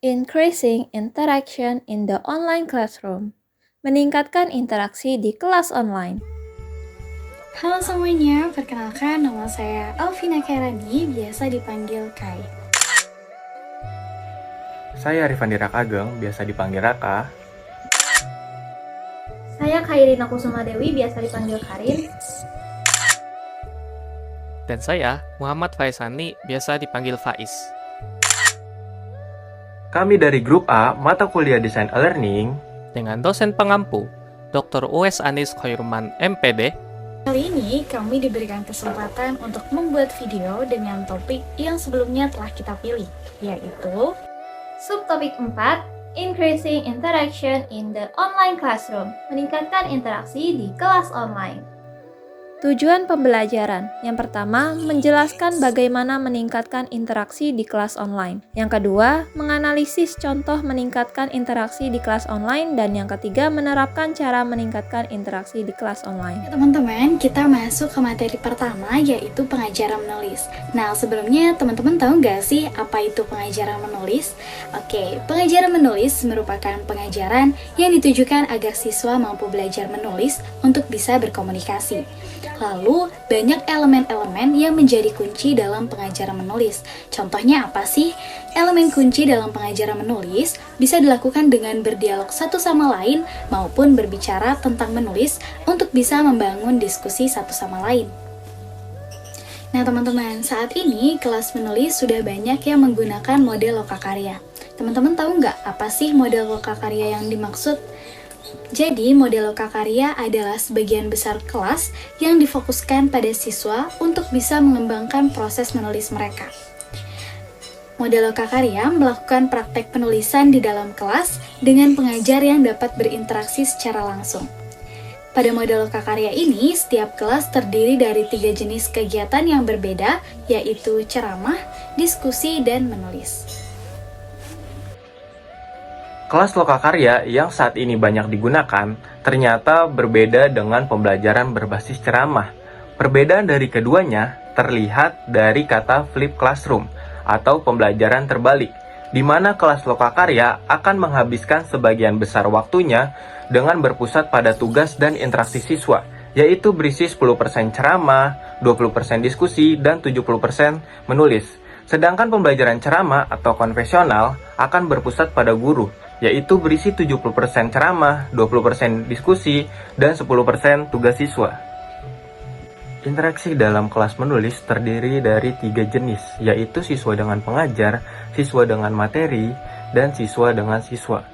Increasing interaction in the online classroom. Meningkatkan interaksi di kelas online. Halo semuanya, perkenalkan nama saya Alvina Kairani, biasa dipanggil Kai. Saya Rifandira Kageng, biasa dipanggil Raka. Saya Khairina Kusuma Dewi, biasa dipanggil Karin. Dan saya Muhammad Faisani, biasa dipanggil Faiz. Kami dari grup A, mata kuliah Desain E-Learning, Dengan dosen pengampu, Dr. Uwais Anis Khairman, MPD. Kali ini kami diberikan kesempatan untuk membuat video dengan topik yang sebelumnya telah kita pilih, yaitu Subtopik 4, Increasing interaction in the online classroom. Meningkatkan interaksi di kelas online. Tujuan pembelajaran. Yang pertama, menjelaskan bagaimana meningkatkan interaksi di kelas online. Yang kedua, menganalisis contoh meningkatkan interaksi di kelas online. Dan yang ketiga, menerapkan cara meningkatkan interaksi di kelas online. teman-teman, kita masuk ke materi pertama, yaitu pengajaran menulis. Nah, sebelumnya teman-teman tahu nggak sih apa itu pengajaran menulis? Oke, pengajaran menulis merupakan pengajaran yang ditujukan agar siswa mampu belajar menulis untuk bisa berkomunikasi. Lalu, banyak elemen-elemen yang menjadi kunci dalam pengajaran menulis. Contohnya apa sih? Elemen kunci dalam pengajaran menulis bisa dilakukan dengan berdialog satu sama lain maupun berbicara tentang menulis untuk bisa membangun diskusi satu sama lain. Nah teman-teman, saat ini kelas menulis sudah banyak yang menggunakan model lokakarya. Teman-teman tahu nggak apa sih model lokakarya yang dimaksud? Jadi, model lokakarya adalah sebagian besar kelas yang difokuskan pada siswa untuk bisa mengembangkan proses menulis mereka. Model lokakarya melakukan praktek penulisan di dalam kelas dengan pengajar yang dapat berinteraksi secara langsung. Pada model lokakarya ini, setiap kelas terdiri dari 3 jenis kegiatan yang berbeda, yaitu ceramah, diskusi, dan menulis. kelas lokakarya yang saat ini banyak digunakan ternyata berbeda dengan pembelajaran berbasis ceramah. Perbedaan dari keduanya terlihat dari kata flip classroom atau pembelajaran terbalik, di mana kelas lokakarya akan menghabiskan sebagian besar waktunya dengan berpusat pada tugas dan interaksi siswa, yaitu berisi 10% ceramah, 20% diskusi, dan 70% menulis. Sedangkan pembelajaran ceramah atau konvensional akan berpusat pada guru, yaitu berisi 70% ceramah, 20% diskusi, dan 10% tugas siswa. Interaksi dalam kelas menulis terdiri dari 3 jenis, yaitu siswa dengan pengajar, siswa dengan materi, dan siswa dengan siswa.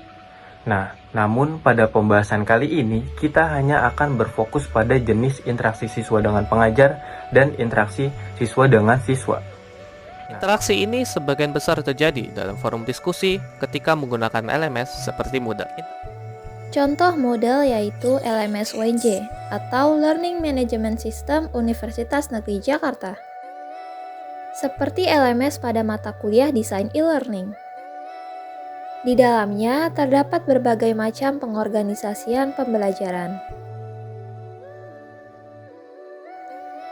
Nah, namun pada pembahasan kali ini, kita hanya akan berfokus pada jenis interaksi siswa dengan pengajar dan interaksi siswa dengan siswa. Interaksi ini sebagian besar terjadi dalam forum diskusi ketika menggunakan LMS seperti Moodle. Contoh model yaitu LMS UNJ atau Learning Management System Universitas Negeri Jakarta. Seperti LMS pada mata kuliah Desain E-Learning. Di dalamnya terdapat berbagai macam pengorganisasian pembelajaran.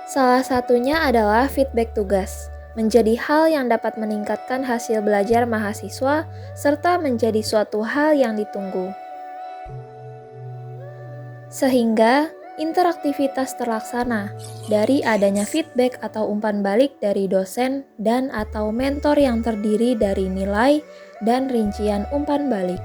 Salah satunya adalah feedback tugas, menjadi hal yang dapat meningkatkan hasil belajar mahasiswa serta menjadi suatu hal yang ditunggu. Sehingga interaktivitas terlaksana dari adanya feedback atau umpan balik dari dosen dan atau mentor yang terdiri dari nilai dan rincian umpan balik.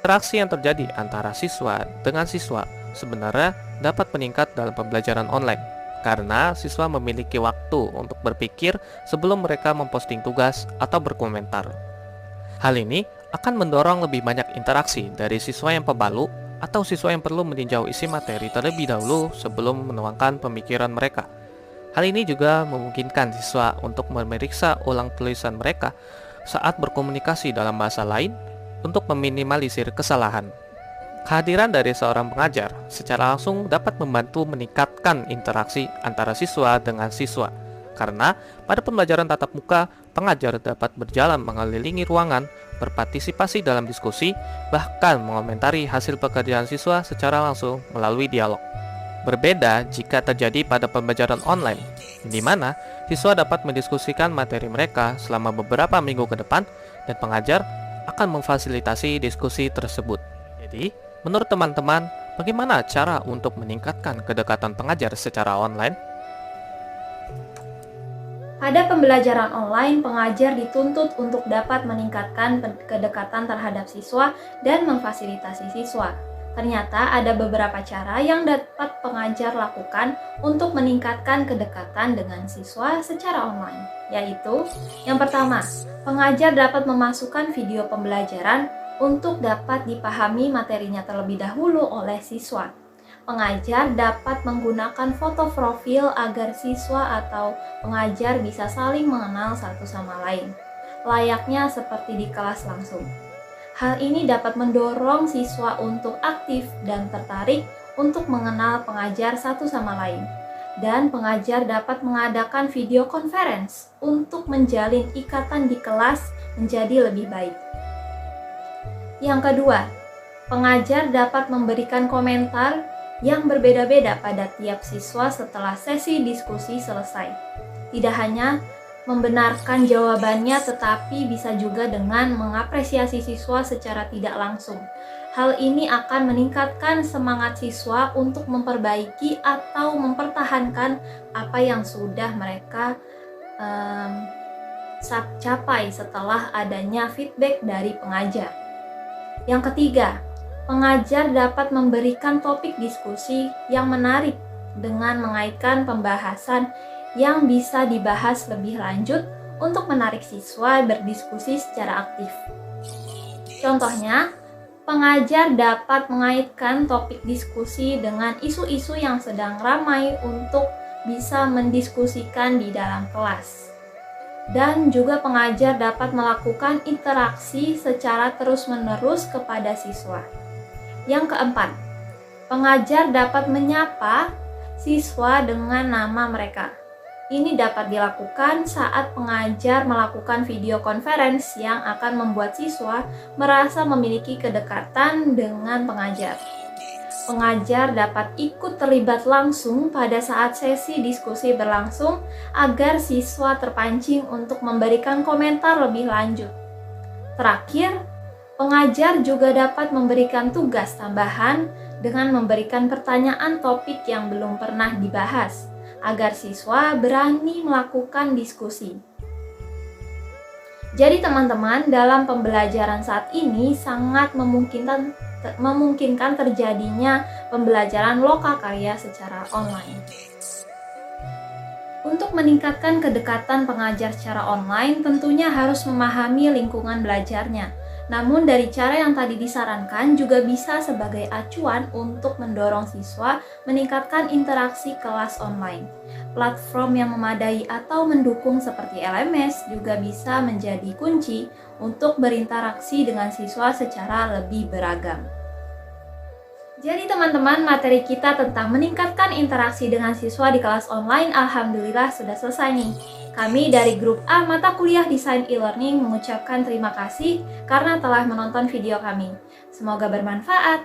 Interaksi yang terjadi antara siswa dengan siswa sebenarnya dapat meningkat dalam pembelajaran online karena siswa memiliki waktu untuk berpikir sebelum mereka memposting tugas atau berkomentar. Hal ini akan mendorong lebih banyak interaksi dari siswa yang pemalu atau siswa yang perlu meninjau isi materi terlebih dahulu sebelum menuangkan pemikiran mereka. Hal ini juga memungkinkan siswa untuk memeriksa ulang tulisan mereka saat berkomunikasi dalam bahasa lain untuk meminimalisir kesalahan. Kehadiran dari seorang pengajar secara langsung dapat membantu meningkatkan interaksi antara siswa dengan siswa. Karena pada pembelajaran tatap muka, pengajar dapat berjalan mengelilingi ruangan, berpartisipasi dalam diskusi, bahkan mengomentari hasil pekerjaan siswa secara langsung melalui dialog. Berbeda jika terjadi pada pembelajaran online, di mana siswa dapat mendiskusikan materi mereka selama beberapa minggu ke depan dan pengajar akan memfasilitasi diskusi tersebut. Jadi, menurut teman-teman, bagaimana cara untuk meningkatkan kedekatan pengajar secara online? Pada pembelajaran online, pengajar dituntut untuk dapat meningkatkan kedekatan terhadap siswa dan memfasilitasi siswa. Ternyata ada beberapa cara yang dapat pengajar lakukan untuk meningkatkan kedekatan dengan siswa secara online, yaitu yang pertama, pengajar dapat memasukkan video pembelajaran untuk dapat dipahami materinya terlebih dahulu oleh siswa. Pengajar dapat menggunakan foto profil agar siswa atau pengajar bisa saling mengenal satu sama lain, layaknya seperti di kelas langsung. Hal ini dapat mendorong siswa untuk aktif dan tertarik untuk mengenal pengajar satu sama lain. Dan pengajar dapat mengadakan video conference untuk menjalin ikatan di kelas menjadi lebih baik. Yang kedua, pengajar dapat memberikan komentar yang berbeda-beda pada tiap siswa setelah sesi diskusi selesai. Tidak hanya membenarkan jawabannya, tetapi bisa juga dengan mengapresiasi siswa secara tidak langsung. Hal ini akan meningkatkan semangat siswa untuk memperbaiki atau mempertahankan apa yang sudah mereka capai setelah adanya feedback dari pengajar. Yang ketiga, pengajar dapat memberikan topik diskusi yang menarik dengan mengaitkan pembahasan yang bisa dibahas lebih lanjut untuk menarik siswa berdiskusi secara aktif. Contohnya, pengajar dapat mengaitkan topik diskusi dengan isu-isu yang sedang ramai untuk bisa mendiskusikan di dalam kelas. Dan juga pengajar dapat melakukan interaksi secara terus-menerus kepada siswa. Yang keempat, pengajar dapat menyapa siswa dengan nama mereka. Ini dapat dilakukan saat pengajar melakukan video conference yang akan membuat siswa merasa memiliki kedekatan dengan pengajar. Pengajar dapat ikut terlibat langsung pada saat sesi diskusi berlangsung agar siswa terpancing untuk memberikan komentar lebih lanjut. Terakhir, pengajar juga dapat memberikan tugas tambahan dengan memberikan pertanyaan topik yang belum pernah dibahas, agar siswa berani melakukan diskusi. Jadi teman-teman, dalam pembelajaran saat ini sangat memungkinkan terjadinya pembelajaran lokakarya secara online. Untuk meningkatkan kedekatan pengajar secara online, tentunya harus memahami lingkungan belajarnya. Namun dari cara yang tadi disarankan juga bisa sebagai acuan untuk mendorong siswa meningkatkan interaksi kelas online. Platform yang memadai atau mendukung seperti LMS juga bisa menjadi kunci untuk berinteraksi dengan siswa secara lebih beragam. Jadi teman-teman, materi kita tentang meningkatkan interaksi dengan siswa di kelas online alhamdulillah sudah selesai nih. Kami dari grup A Mata Kuliah Desain E-Learning mengucapkan terima kasih karena telah menonton video kami. Semoga bermanfaat.